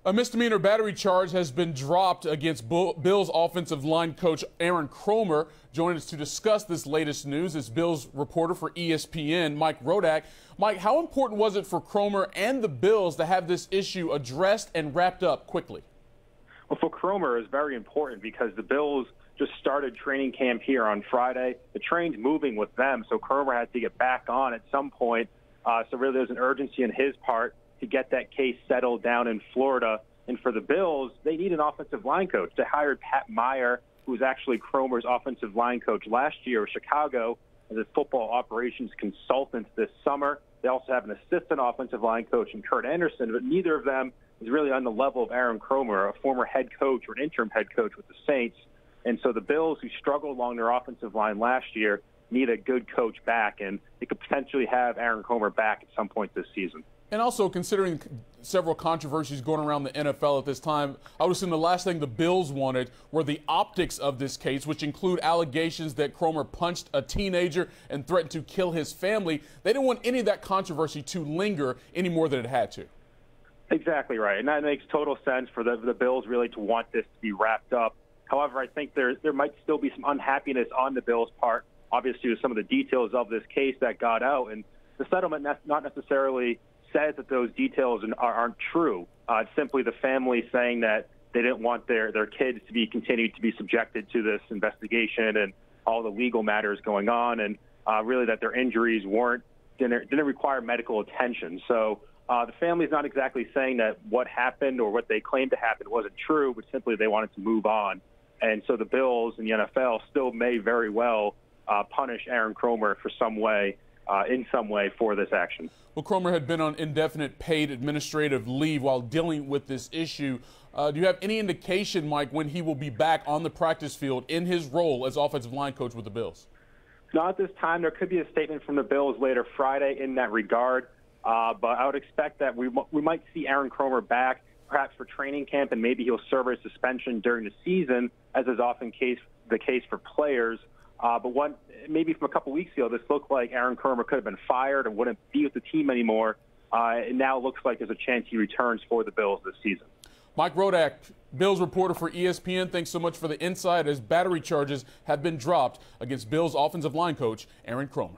A misdemeanor battery charge has been dropped against Bills offensive line coach Aaron Kromer. Joining us to discuss this latest news is Bills reporter for ESPN, Mike Rodak. Mike, how important was it for Kromer and the Bills to have this issue addressed and wrapped up quickly? Well, for Kromer, it's very important because the Bills just started training camp here on Friday. The train's moving with them, so Kromer had to get back on at some point. So really there's an urgency on his part to get that case settled down in Florida. And for the Bills, they need an offensive line coach. They hired Pat Meyer, who was actually Kromer's offensive line coach last year with Chicago, as a football operations consultant this summer. They also have an assistant offensive line coach in Kurt Anderson, but neither of them is really on the level of Aaron Kromer, a former head coach or an interim head coach with the Saints. And so the Bills, who struggled along their offensive line last year, need a good coach back, and they could potentially have Aaron Kromer back at some point this season. And also, considering several controversies going around the NFL at this time, I would assume the last thing the Bills wanted were the optics of this case, which include allegations that Kromer punched a teenager and threatened to kill his family. They didn't want any of that controversy to linger any more than it had to. Exactly right, and that makes total sense for the Bills really to want this to be wrapped up. However, I think there might still be some unhappiness on the Bills' part, obviously, with some of the details of this case that got out, and the settlement not necessarily says that those details aren't true. It's simply the family saying that they didn't want their kids to be continued to be subjected to this investigation and all the legal matters going on, and really that their injuries didn't require medical attention. So the family's not exactly saying that what happened or what they claimed to happen wasn't true, but simply they wanted to move on. And so the Bills and the NFL still may very well punish Aaron Kromer for in some way for this action. Well, Kromer had been on indefinite paid administrative leave while dealing with this issue. Do you have any indication, Mike, when he will be back on the practice field in his role as offensive line coach with the Bills? Not at this time. There could be a statement from the Bills later Friday in that regard, but I would expect that we might see Aaron Kromer back, perhaps for training camp, and maybe he'll serve a suspension during the season, as is often the case for players. But maybe from a couple weeks ago, this looked like Aaron Kromer could have been fired and wouldn't be with the team anymore. And now it looks like there's a chance he returns for the Bills this season. Mike Rodak, Bills reporter for ESPN, thanks so much for the insight as battery charges have been dropped against Bills offensive line coach Aaron Kromer.